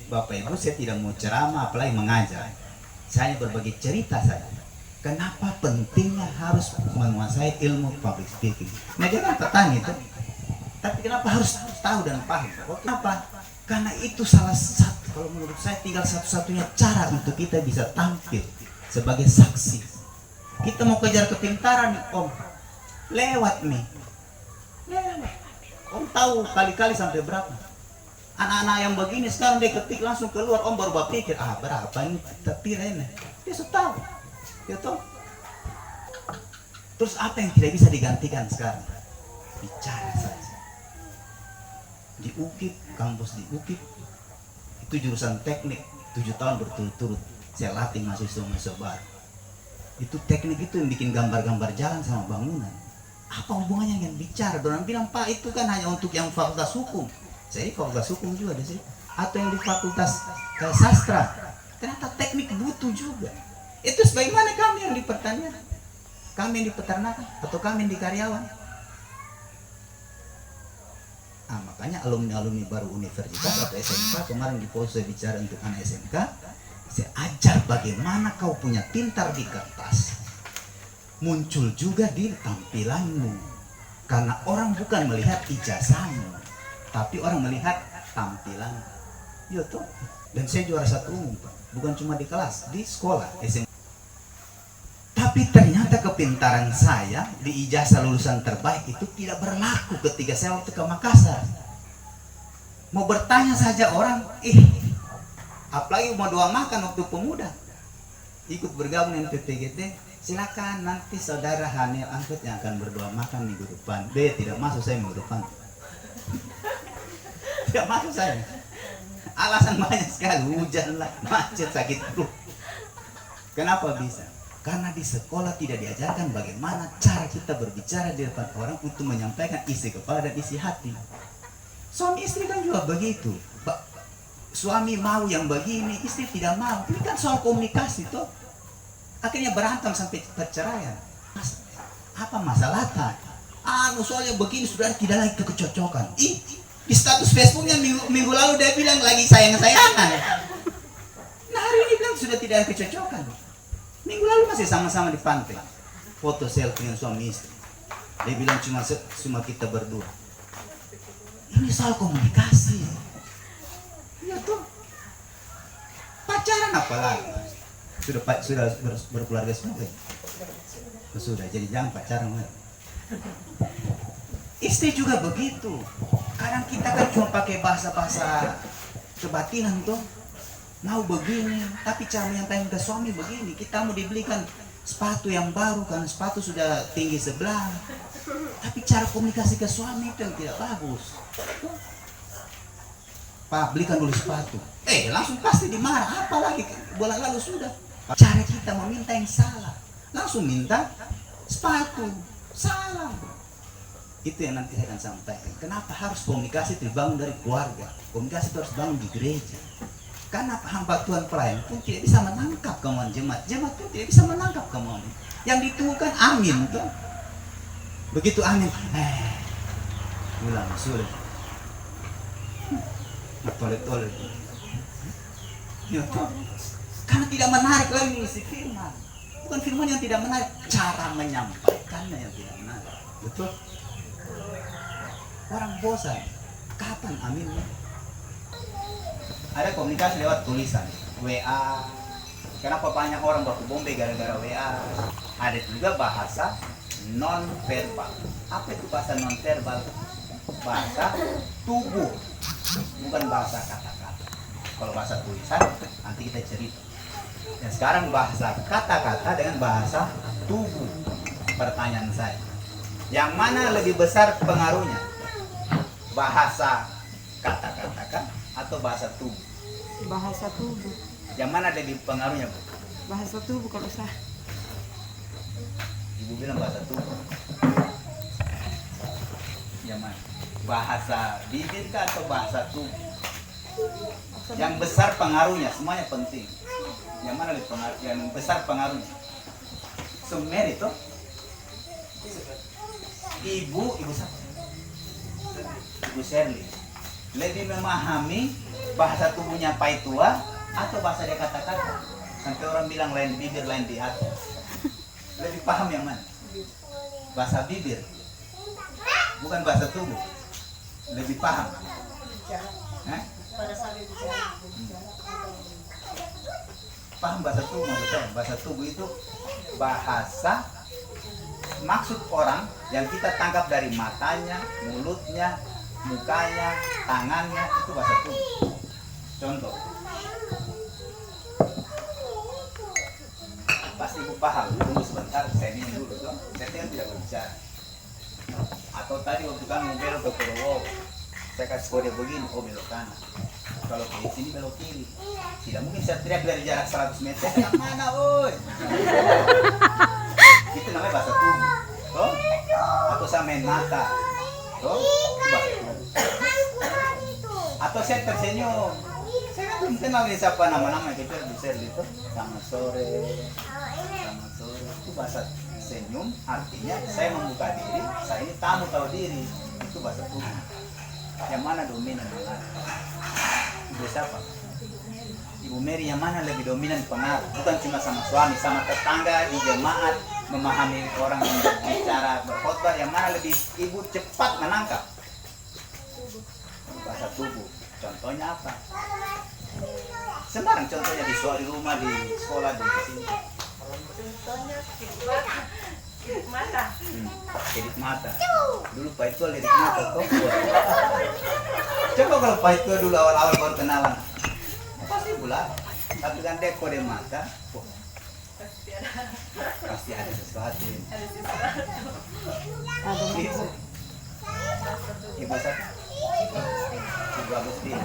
Bapak Ibu, saya tidak mau ceramah apalagi mengajar. Saya hanya berbagi cerita saja. Kenapa pentingnya harus menguasai ilmu public speaking? Nah, dia kan petani itu. Tapi kenapa harus tahu dan paham? Kenapa? Karena itu salah satu, kalau menurut saya tinggal satu-satunya cara untuk kita bisa tampil sebagai saksi. Kita mau kejar kepintaran, Om. Lewat nih. Lewat. Om tahu kali-kali sampai berapa? Anak-anak yang begini sekarang dia ketik langsung keluar, Om baru berpikir, berapa ini tapi ini. Dia sudah tahu. Dia tahu. Terus apa yang tidak bisa digantikan sekarang? Bicara saja. Di UKIP, kampus di UKIP, itu jurusan teknik 7 tahun berturut-turut saya latih mahasiswa baru. Itu teknik itu yang bikin gambar-gambar jalan sama bangunan. Apa hubungannya dengan bicara? Orang bilang, Pak, itu kan hanya untuk yang fakultas hukum. Saya di fakultas hukum juga di sini. Atau yang di fakultas sastra. Ternyata teknik butuh juga. Itu sebagaimana kami yang di pertanian, kami yang di peternakan, atau kami yang di karyawan. Makanya alumni-alumni baru universitas atau SMK, kemarin di pos saya bicara untuk anak SMK, saya ajar bagaimana kau punya pintar di kertas muncul juga di tampilanmu. Karena orang bukan melihat ijazahmu, tapi orang melihat tampilan. Ya toh. Dan saya juara 1 umum, Pak. Bukan cuma di kelas, di sekolah SMK. Tapi ternyata kepintaran saya di ijazah lulusan terbaik itu tidak berlaku ketika saya waktu ke Makassar. Mau bertanya saja orang, apalagi mau doa makan waktu pemuda, ikut bergabung dengan PPGT, silakan nanti saudara Hanil Angkut yang akan berdoa makan minggu depan. Tidak masuk saya minggu depan. Tidak masuk saya. Alasan banyak sekali, hujan lah, macet, sakit perut. Kenapa bisa? Karena di sekolah tidak diajarkan bagaimana cara kita berbicara di depan orang untuk menyampaikan isi kepala dan isi hati. Suami istri kan juga begitu. Suami mau yang begini, istri tidak mau. Ini kan soal komunikasi toh. Akhirnya berantem sampai perceraian. Apa masalah? Soalnya begini sudah tidak lagi kecocokan. Di status Facebooknya minggu lalu dia bilang lagi sayang-sayangan. Nah, hari ini bilang sudah tidak ada kecocokan. Minggu lalu masih sama-sama di pantai, foto selfie dengan suami istri. Dia bilang cuma kita berdua. Ini soal komunikasi. Ya tuh. Pacaran apa lagi? Sudah berkeluarga semua. Sudah, jadi jangan pacaran lagi. Istri juga begitu. Kadang kita kan cuma pakai bahasa-bahasa kebatinan tuh. Mau begini, tapi cara menyampaikan ke suami begini. Kita mau dibelikan sepatu yang baru karena sepatu sudah tinggi sebelah. Tapi cara komunikasi ke suami itu yang tidak bagus. Pak, belikan dulu sepatu. Langsung pasti dimarah. Apalagi bulan lalu sudah. Cara kita meminta yang salah. Langsung minta sepatu. Salah. Itu yang nanti saya akan sampaikan. Kenapa harus komunikasi dibangun dari keluarga? Komunikasi itu harus bangun di gereja. Karena hamba Tuhan pelayan pun tidak bisa menangkap kemauan jemaat. Jemaat pun tidak bisa menangkap kemauan. Yang ditunggukan amin tuh. Begitu amin, ulang sulit. Tolek-tolek. Ya tuh. Karena tidak menarik lagi isi firman. Bukan firman yang tidak menarik, cara menyampaikannya yang tidak menarik. Betul? Orang bosan. Kapan aminnya? Ada komunikasi lewat tulisan, WA. Kenapa banyak orang baku bombe gara-gara WA? Ada juga bahasa non verbal. Apa itu bahasa non verbal? Bahasa tubuh, bukan bahasa kata-kata. Kalau bahasa tulisan nanti kita cerita. Dan sekarang bahasa kata-kata dengan bahasa tubuh. Pertanyaan saya, yang mana lebih besar pengaruhnya? Bahasa kata-kata kan atau bahasa tubuh? Bahasa tubuh. Yang mana lebih pengaruhnya, Bu? Bahasa tubuh kalau sah. Ibu bilang bahasa tubuh. Yang mana? Bahasa bibir kah atau bahasa tubuh? Yang besar pengaruhnya, semuanya penting. Yang mana lebih pengaruh? Yang besar pengaruhnya? Sumer itu? Ibu siapa? Ibu Shirley lebih memahami bahasa tubuhnya paitua atau bahasa dia kata-kata. Sampai orang bilang lain bibir lain di hati. Lebih paham yang mana? Bahasa bibir, bukan bahasa tubuh. Lebih paham. Hah? Paham bahasa tubuh maksud saya? Bahasa tubuh itu bahasa maksud orang yang kita tangkap dari matanya, mulutnya, mukanya, tangannya, itu bahasa tubuh. Contoh, pasti ibu paham. Tunggu sebentar, saya minum dulu toh. Saya tidak berbicara. Atau tadi waktu kamu belok ke Purwokerto, saya kasih kode begini, oh belok kanan. Kalau ke sini belok kiri. Tidak mungkin saya teriak dari jarak 100 meter. Yang mana, oi? Itu namanya bahasa tubuh. Toh? Atau saya main mata. Toh? Itu bahasa tubuh. Atau saya tersenyum. Saya kan belum kenal nih siapa nama-nama yang kecil bisa itu. Selamat sore. Selamat sore. Itu bahasa senyum. Artinya saya membuka diri. Saya ini tamu tahu diri. Itu bahasa tubuh. Yang mana dominan yang ada? Ibu siapa? Ibu Mary yang mana lebih dominan pengaruh? Bukan cuma sama suami, sama tetangga, di jemaat, memahami orang yang berbicara, berkhotbah, yang mana lebih ibu cepat menangkap? Bahasa tubuh. Contohnya apa? Sembarang contohnya di rumah, di sekolah, di sini. Contohnya kedip mata. Kedip mata. Dulu Pak itu lirik mata kok. Coba kalau Pak itu dulu awal-awal baru kenalan. Pasti bulat. Tapi kan dia kode mata. Oh, pasti ada sesuatu. Ibu. Ibu satu. Ibu Agustin.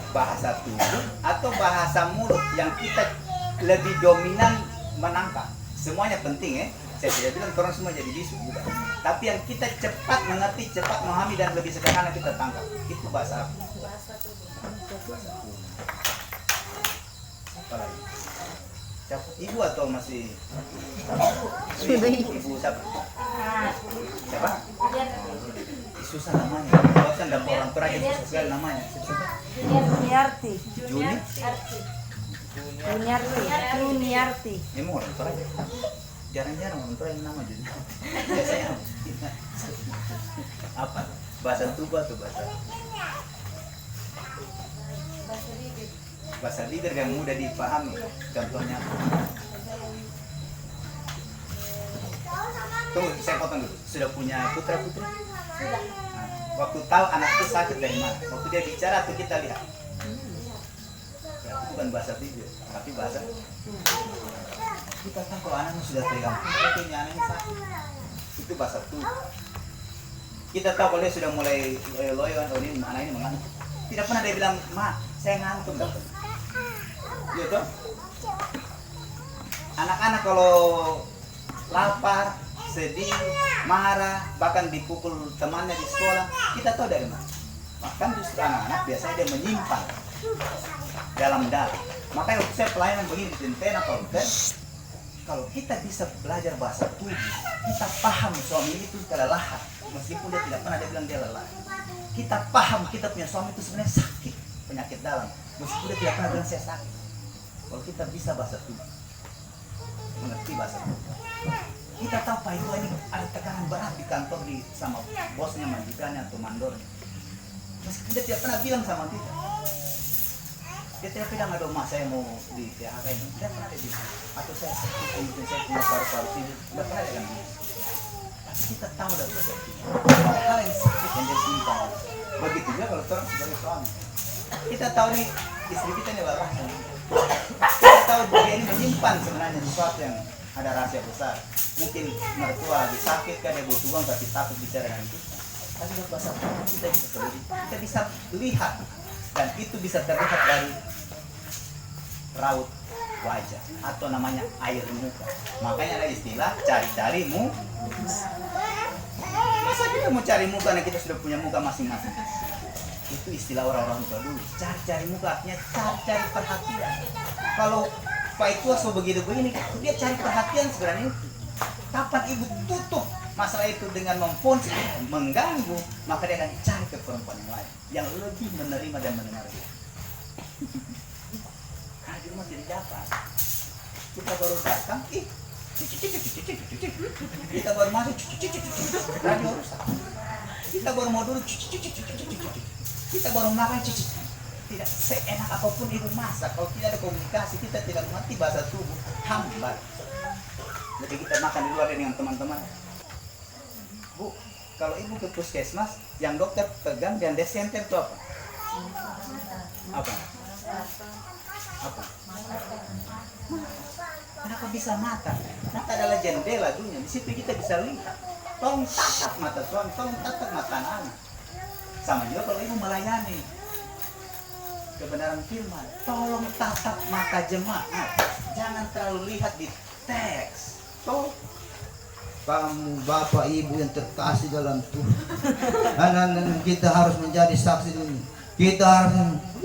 Bahasa tubuh atau bahasa mulut yang kita lebih dominan menangkap. Semuanya penting ya. Saya tidak bilang orang semua jadi bisu juga. Tapi yang kita cepat mengerti, cepat memahami dan lebih sederhana kita tangkap. Itu bahasa apa? Apa lagi? Siapa? Ibu atau masih? Sudah ibu. Ibu siapa? Siapa? Susah namanya. Kalau saya dapat orang tua yang susah sekali namanya. Siapa? Juniarti. Juni? Juniarti. Ini orang tua aja. Jarang-jarang orang tua yang nama Juni. Biasanya apa? Bahasa tubuh atau bahasa? Bahasa bibir yang mudah dipahami. Contohnya. Tunggu, saya potong dulu. Sudah punya putra-putri? Sudah. Waktu tahu anak itu sakit dari mana? Waktu dia bicara atau kita lihat? Ya, itu bukan bahasa bibir, tapi bahasa. Kita tahu kalau anaknya sudah pegang, kita punya anak ini sakit. Itu bahasa tubuh. Kita tahu kalau dia sudah mulai loyo, oh ini anak ini mengantuk. Tidak pernah dia bilang, ma, saya ngantuk. Iya toh? Anak-anak kalau lapar, sedih, marah, bahkan dipukul temannya di sekolah, kita tahu dari mana. Bahkan justru anak-anak biasanya dia menyimpan dalam dalam. Makanya waktu saya pelayanan begini di Tentena, kalau kita bisa belajar bahasa tubuh, kita paham suami itu kelelahan, meskipun dia tidak pernah dia bilang dia lelah. Kita paham kita punya suami itu sebenarnya sakit, penyakit dalam, meskipun dia tidak pernah bilang saya sakit. Kalau kita bisa bahasa tubuh, mengerti bahasa tubuh, kita tahu Pak itu ini ada tekanan berat di kantor sama bosnya, majikannya atau mandornya, meskipun dia tidak pernah bilang sama kita. Dia tidak bilang, aduh mas saya mau di PHK ini, tidak pernah dia bilang. Atau saya sakit, mungkin saya punya paru-paru ini, tidak pernah dia bilang. Tapi kita tahu dari bahasa tubuh, hal yang sakit yang dia simpan. Begitu juga kalau orang sebagai suami, kita tahu nih istri kita ini lelah. Kita tahu dia ini menyimpan sebenarnya sesuatu yang ada rahasia besar. Mungkin mertua lagi sakit kan, dia butuh uang tapi takut bicara dengan kita. Tapi kalau bahasa tubuh kita bisa selidiki, kita bisa lihat, dan itu bisa terlihat dari raut wajah atau namanya air muka. Makanya ada istilah cari-cari muka. Masa kita mau cari muka karena kita sudah punya muka masing-masing? Itu istilah orang-orang tua dulu. Cari-cari muka artinya cari-cari perhatian. Kalau Pak itu so begitu-begini, dia cari perhatian sebenarnya itu. Kapan ibu tutup masalah itu dengan memfonsi, mengganggu, maka dia akan cari ke perempuan yang lain yang lebih menerima dan mendengar dia. Karena di rumah tidak dapat. Kita baru datang, kita baru masuk, radio rusak. Kita baru mau duduk, kita baru makan, tidak seenak apapun ibu masak. Kalau tidak ada komunikasi, kita tidak mengerti bahasa tubuh, hambar. Jadi kita makan di luar dengan teman-teman. Bu, kalau ibu ke puskesmas, yang dokter pegang dan desenter itu apa? Apa? Apa? Kenapa bisa mata? Mata adalah jendela dunia. Di situ kita bisa lihat. Tolong tatap mata suami, tolong tatap mata anak. Sama juga kalau ibu melayani kebenaran firman, tolong tatap mata jemaat. Jangan terlalu lihat di teks. Kamu bapak ibu yang terkasih dalam Tuhan, dan kita harus menjadi saksi dulu. Kita harus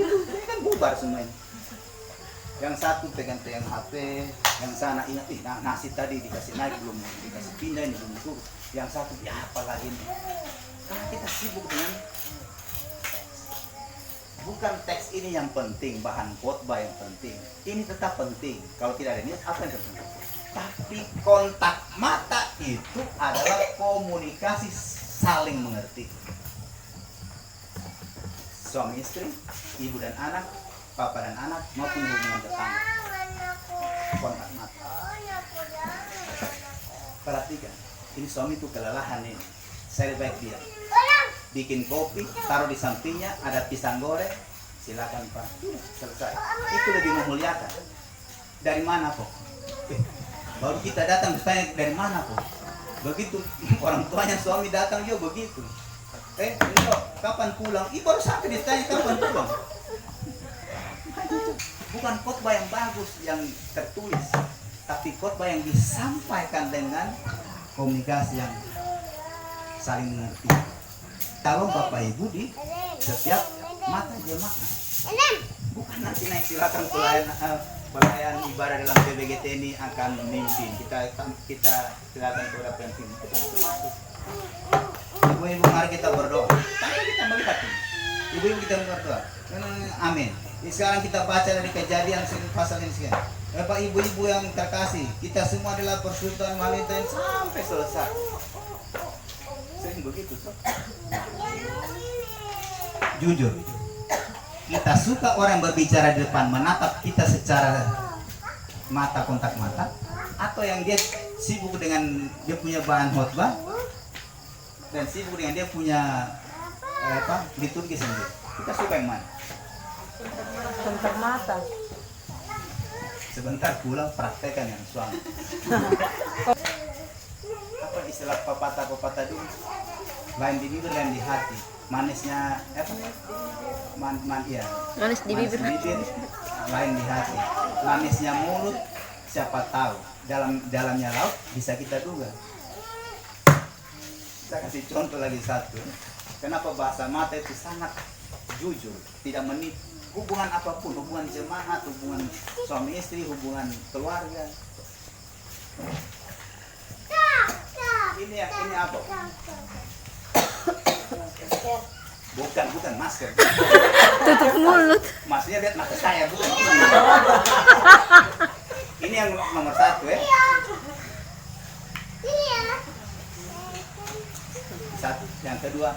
Ini kan bubar semuanya. Yang satu pegang-pegang HP, yang sana ingat, nasi tadi dikasih naik belum dikasih pindah ini belum turun. Yang satu ya apalagi ini. Karena kita sibuk dengan bukan teks ini yang penting, bahan khotbah yang penting. Ini tetap penting. Kalau tidak ada ini apa yang penting? Tapi kontak mata itu adalah komunikasi saling mengerti. Suami istri, ibu dan anak, papa dan anak, maupun hubungan tetangga. Kontak mata. Perhatikan, ini suami itu kelelahan ini. Saya baik dia. Bikin kopi, taruh di sampingnya, ada pisang goreng, silakan Pak. Selesai. Itu lebih memuliakan. Dari mana kok? Baru kita datang bertanya dari mana kok? Begitu orang tuanya suami datang juga begitu. Ini kapan pulang? Baru sampai ditanya kapan pulang. Bukan khotbah yang bagus yang tertulis, tapi khotbah yang disampaikan dengan komunikasi yang saling mengerti. Tolong Bapak Ibu di setiap mata jemaat. Bukan nanti naik silakan pelayan ibadah dalam PBGT ini akan memimpin. Kita silakan kepada pemimpin. Ibu-ibu mari kita berdoa. Tanpa kita melihat ini. Ibu-ibu kita berdoa. Amin. Sekarang kita baca dari Kejadian pasal ini sekian. Bapak ibu-ibu yang terkasih, kita semua adalah persekutuan wanita yang sampai selesai. Sering begitu, so. Jujur, kita suka orang berbicara di depan menatap kita secara mata, kontak mata, atau yang dia sibuk dengan dia punya bahan khotbah dan sibuk dengan dia punya liturgi sendiri. Kita suka yang mana? Kontak mata. Sebentar pulang praktekan yang suami. Apa istilah pepatah dulu? Lain di bibir, lain di hati. Manisnya apa? Manis di bibir. Lain di hati. Manisnya mulut, siapa tahu. Dalamnya laut bisa kita duga. Saya kasih contoh lagi satu. Kenapa bahasa mata itu sangat jujur, tidak menipu. Hubungan apapun, hubungan jemaat, hubungan suami istri, hubungan keluarga. Ini apa? Bukan masker. Tutup mulut. Maksudnya lihat mata saya, bukan. Ini yang nomor 1 ya. Satu, yang kedua.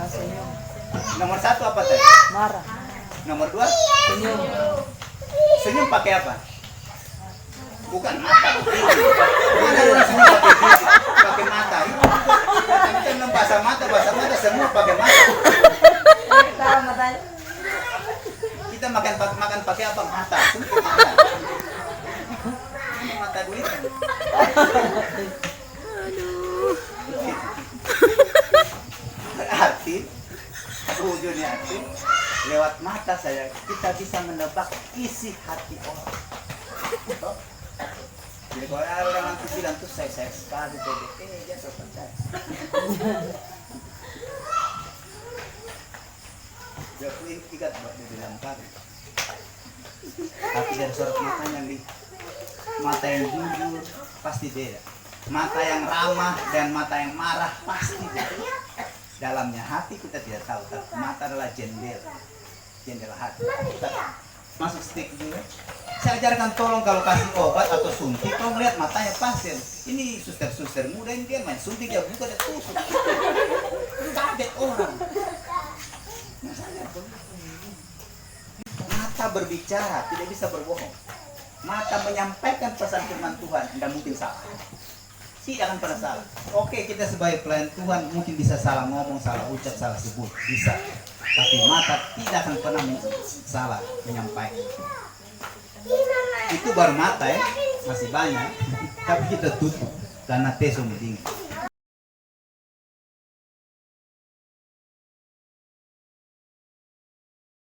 Senyum. Nomor 1 apa tadi? Marah. Nomor 2? Senyum. Senyum pakai apa? Bukan mata. Mana orang senyum pakai gigi? Pakai mata. Kita bilang bahasa mata semua pakai mata. Tahu matanya. Kita makan pakai apa? Mata. Semua mata. Mata duit. Berarti wujudnya arti lewat mata saya kita bisa menebak isi hati orang. Jadi kalau ada orang nanti bilang tuh saya sekali PBT, dia percaya. Dia pun ikat buat dia bilang kali. Tapi dari sorot matanya nih, mata yang jujur pasti beda. Mata yang ramah dan mata yang marah pasti beda. dalamnya hati kita tidak tahu, tapi mata adalah jendela hati. Kita masuk stick dulu. Saya ajarkan tolong kalau kasih obat atau suntik, tolong lihat matanya pasien. Ini suster-suster muda ini dia main suntik, dia buka, dia tusuk. Kaget orang. Masalahnya mata berbicara, tidak bisa berbohong. Mata menyampaikan pesan firman Tuhan, tidak mungkin salah. Tidak akan pernah salah. Oke, kita sebagai pelayan Tuhan mungkin bisa salah ngomong, salah ucap, salah sebut, bisa. Tapi mata tidak akan pernah salah menyampaikan. Itu baru mata ya, masih banyak. Tapi kita tutup karena tesum tinggi.